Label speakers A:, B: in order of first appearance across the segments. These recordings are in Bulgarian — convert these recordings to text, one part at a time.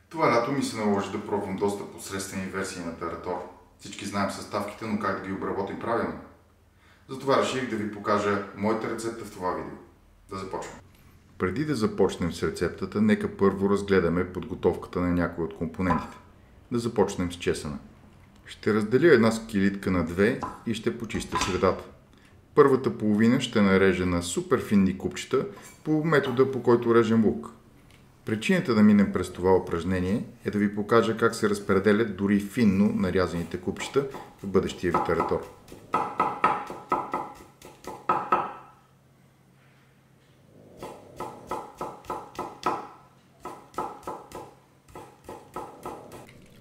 A: Това лято ми се наложи да пробвам доста посредствени версии на Таратор. Всички знаем съставките, но как да ги обработим правилно. Затова реших да ви покажа моята рецепта в това видео. Да започвам. Преди да започнем с рецептата, нека първо разгледаме подготовката на някои от компонентите. Да започнем с чесъна. Ще разделя една скилитка на две и ще почистя средата. Първата половина ще нарежа на супер финни купчета по метода, по който режем лук. Причината да минем през това упражнение е да ви покажа как се разпределят дори финно нарязаните купчета в бъдещия ви таратор.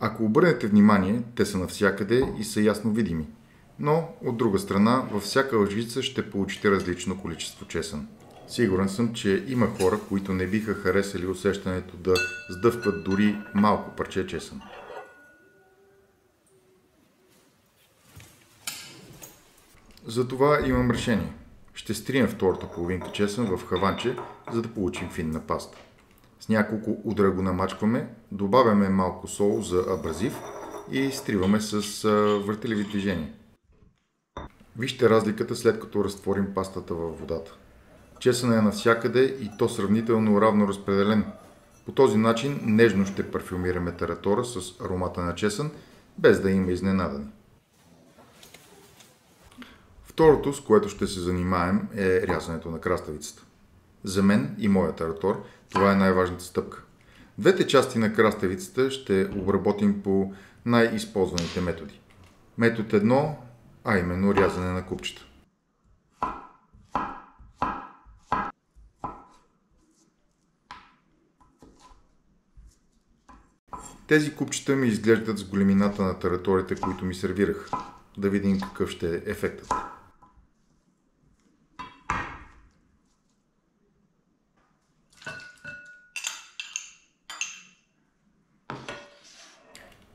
A: Ако обърнете внимание, те са навсякъде и са ясно видими. Но, от друга страна, във всяка лъжица ще получите различно количество чесън. Сигурен съм, че има хора, които не биха харесали усещането да сдъвкват дори малко парче чесън. Затова имам решение. Ще стрием втората половинка чесън в хаванче, за да получим финна паста. С няколко удара го намачкваме, добавяме малко сол за абразив и стриваме с въртеливи движения. Вижте разликата след като разтворим пастата във водата. Чесънът е навсякъде и то сравнително равно разпределен. По този начин нежно ще парфюмираме таратора с аромата на чесън, без да има изненадани. Второто, с което ще се занимаем, е рязането на краставицата. За мен и моя таратор това е най-важната стъпка. Двете части на краставицата ще обработим по най-използваните методи. Метод 1, а именно рязане на купчета. Тези купчета ми изглеждат с големината на тараторите, които ми сервирах. Да видим какъв ще е ефектът.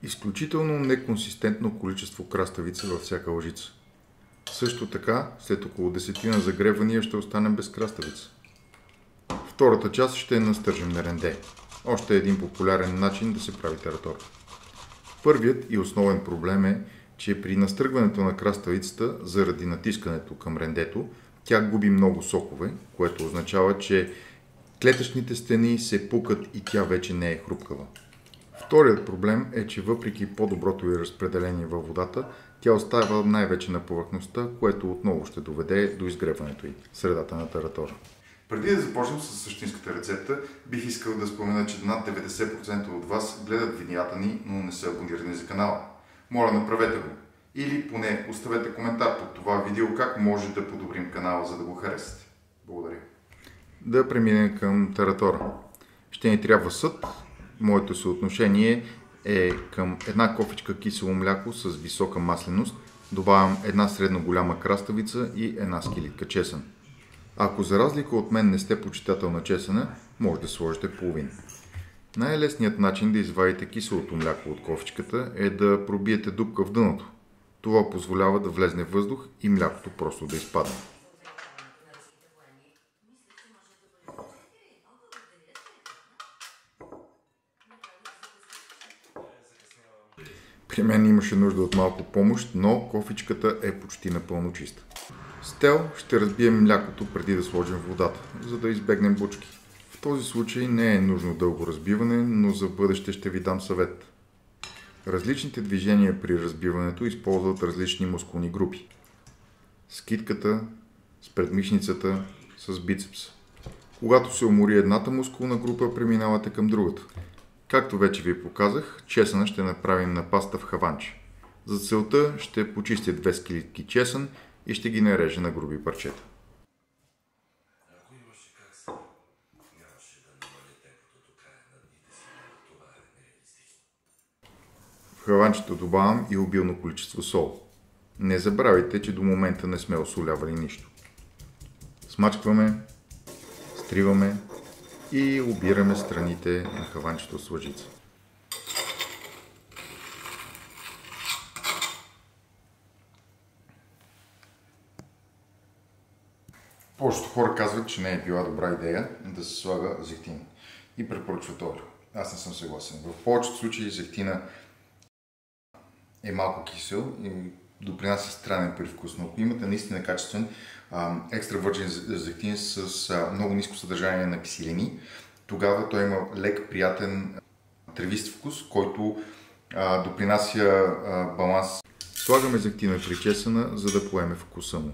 A: Изключително неконсистентно количество краставица във всяка лъжица. Също така, след около 10 загревания ще останем без краставица. Втората част ще настържим на ренде. Още един популярен начин да се прави таратор. Първият и основен проблем е, че при настъргването на краставицата, заради натискането към рендето, тя губи много сокове, което означава, че клетъчните стени се пукат и тя вече не е хрупкава. Вторият проблем е, че въпреки по-доброто й разпределение във водата, тя остава най-вече на повърхността, което отново ще доведе до изгреването й, средата на таратора. Преди да започнем с същинската рецепта, бих искал да спомена, че над 90% от вас гледат видеята ни, но не са абонирани за канала. Моля, направете го. Или поне оставете коментар под това видео как може да подобрим канала, за да го харесате. Благодаря. Да преминем към таратора. Ще ни трябва съд. Моето съотношение е към една кофичка кисело мляко с висока масленост. Добавям една средно голяма краставица и една скилитка чесън. Ако за разлика от мен не сте почитател на чесъна, може да сложите половина. Най-лесният начин да извадите киселото мляко от кофичката е да пробиете дупка в дъното. Това позволява да влезне въздух и млякото просто да изпадне. При мен имаше нужда от малко помощ, но кофичката е почти напълно чиста. С тел ще разбием млякото преди да сложим в водата, за да избегнем бучки. В този случай не е нужно дълго разбиване, но за бъдеще ще ви дам съвет. Различните движения при разбиването използват различни мускулни групи. С китката, с предмишницата, с бицепса. Когато се умори едната мускулна група, преминавате към другата. Както вече ви показах, чесъна ще направим на паста в хаванче. За целта ще почистя 2 скилитки чесън и ще ги нарежа на груби парчета. В хаванчето добавям и обилно количество сол. Не забравяйте, че до момента не сме осолявали нищо. Смачкваме, стриваме и обираме страните на хаванчето с лъжица. Повечето хора казват, че не е била добра идея да се слага зехтин и препоръчват олио. аз не съм съгласен. В повечето случаи зехтина е малко кисел и допринася странен привкус, но ако имате наистина качествен екстра върджин зехтин с много ниско съдържание на киселини, тогава той има лек, приятен тревист вкус, който допринася баланс. Слагаме зехтина причесана, за да поеме вкуса му.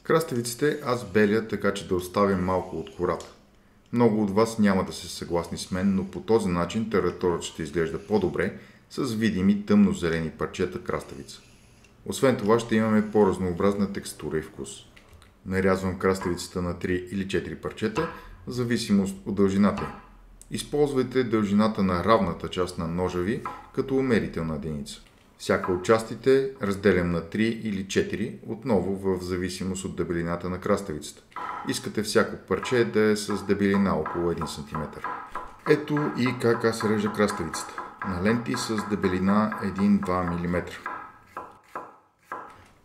A: Краставиците аз беля, така че да оставим малко от кората. Много от вас няма да са съгласни с мен, но по този начин тараторът ще изглежда по-добре с видими тъмно-зелени парчета краставица. Освен това ще имаме по-разнообразна текстура и вкус. Нарязвам краставицата на 3 или 4 парчета, в зависимост от дължината й. Използвайте дължината на равната част на ножа ви като мерителна единица. Всяка от частите разделям на 3 или 4, отново в зависимост от дебелината на краставицата. Искате всяко парче да е с дебелина около 1 см. Ето и как аз режа краставицата. На ленти с дебелина 1-2 мм.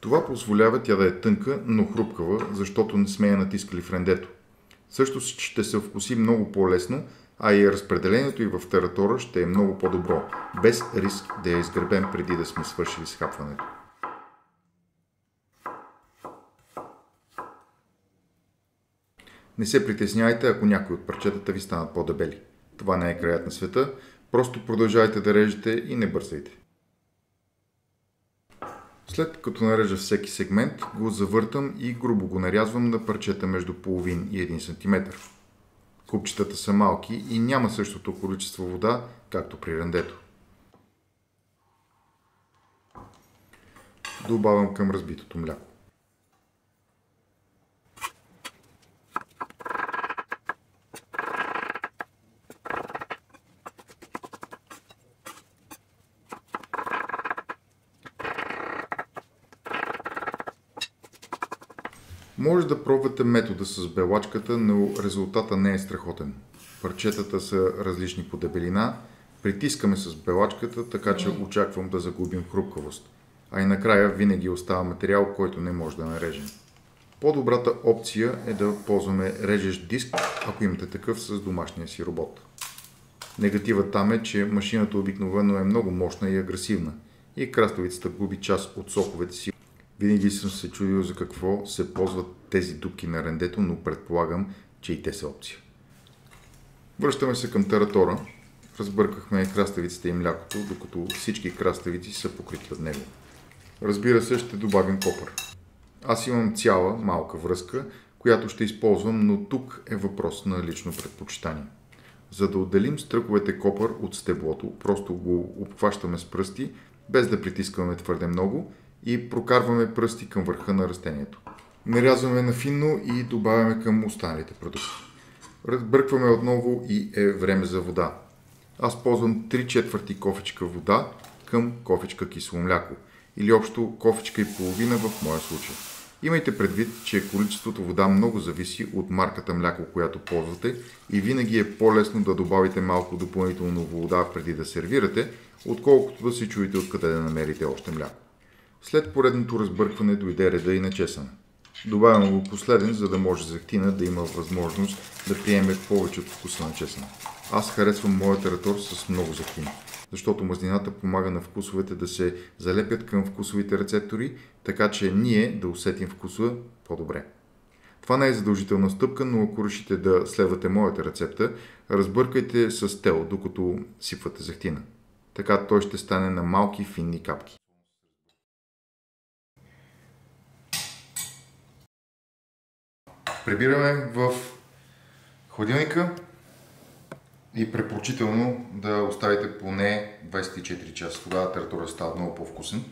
A: Това позволява тя да е тънка, но хрупкава, защото не сме я натискали в рендето. Също ще се вкуси много по-лесно, а и разпределението й в таратора ще е много по-добро, без риск да я изгребем преди да сме свършили с хапването. Не се притеснявайте, ако някои от парчетата ви станат по-дебели. Това не е краят на света, просто продължайте да режете и не бързайте. След като нарежа всеки сегмент, го завъртам и грубо го нарязвам на парчета между половин и 1 см. Купчетата са малки и няма същото количество вода, както при рендето. Добавям към разбитото мляко. Може да пробвате метода с белачката, но резултата не е страхотен. Парчетата са различни по дебелина, притискаме с белачката, така че очаквам да загубим хрупкавост. А и накрая винаги остава материал, който не може да нарежем. По-добрата опция е да ползваме режещ диск, ако имате такъв с домашния си робот. Негативът там е, че машината обикновено е много мощна и агресивна и краставицата губи част от соковете си. Винаги съм се чудил за какво се ползват тези дупки на рендето, но предполагам, че и те са опция. Връщаме се към таратора. Разбъркахме краставиците и млякото, докато всички краставици са покрити от него. Разбира се, ще добавим копър. Аз имам цяла малка връзка, която ще използвам, но тук е въпрос на лично предпочитание. За да отделим стръковете копър от стеблото, просто го обхващаме с пръсти, без да притискаме твърде много, и прокарваме пръсти към върха на растението. Нарязваме на финно и добавяме към останалите продукти. Разбъркваме отново и е време за вода. Аз ползвам 3/4 кофичка вода към кофичка кисело мляко, или общо кофичка и половина в моя случай. Имайте предвид, че количеството вода много зависи от марката мляко, която ползвате, и винаги е по-лесно да добавите малко допълнително вода преди да сервирате, отколкото да се чуете откъде да намерите още мляко. След поредното разбъркване дойде реда и на чесъна. Добавям го последен, за да може зехтина да има възможност да приеме повече от вкуса на чесъна. Аз харесвам моят таратор с много зехтин, защото мазнината помага на вкусовете да се залепят към вкусовите рецептори, така че ние да усетим вкуса по-добре. Това не е задължителна стъпка, но ако решите да следвате моята рецепта, разбъркайте с тел, докато сипвате зехтина. Така той ще стане на малки финни капки. Прибираме в хладилника и препоръчително да оставите поне 24 часа. Тогава таратора става много по-вкусен.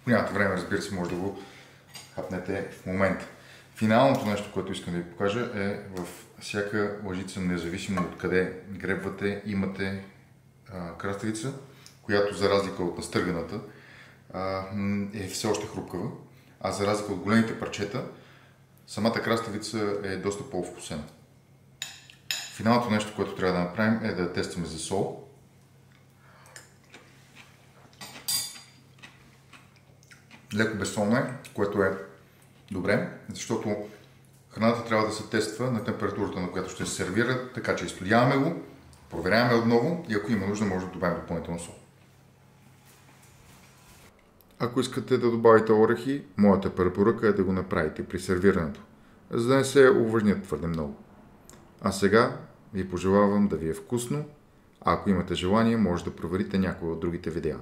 A: Ако нямате време, разбира се, може да го хапнете в момента. Финалното нещо, което искам да ви покажа, е в всяка лъжица, независимо от къде гребвате, имате краставица, която за разлика от настърганата е все още хрупкава, а за разлика от големите парчета, самата краставица е доста по-вкусена. Финалното нещо, което трябва да направим, е да тестваме за сол. Леко безсолно е, което е Добре, защото храната трябва да се тества на температурата, на която ще се сервира, така че изстудяваме го, проверяваме отново и ако има нужда, може да добавим допълнително сол. Ако искате да добавите орехи, моята препоръка е да го направите при сервирането, за да не се увлажнят твърде много. А сега ви пожелавам да ви е вкусно, а ако имате желание, може да проверите някои от другите видеа.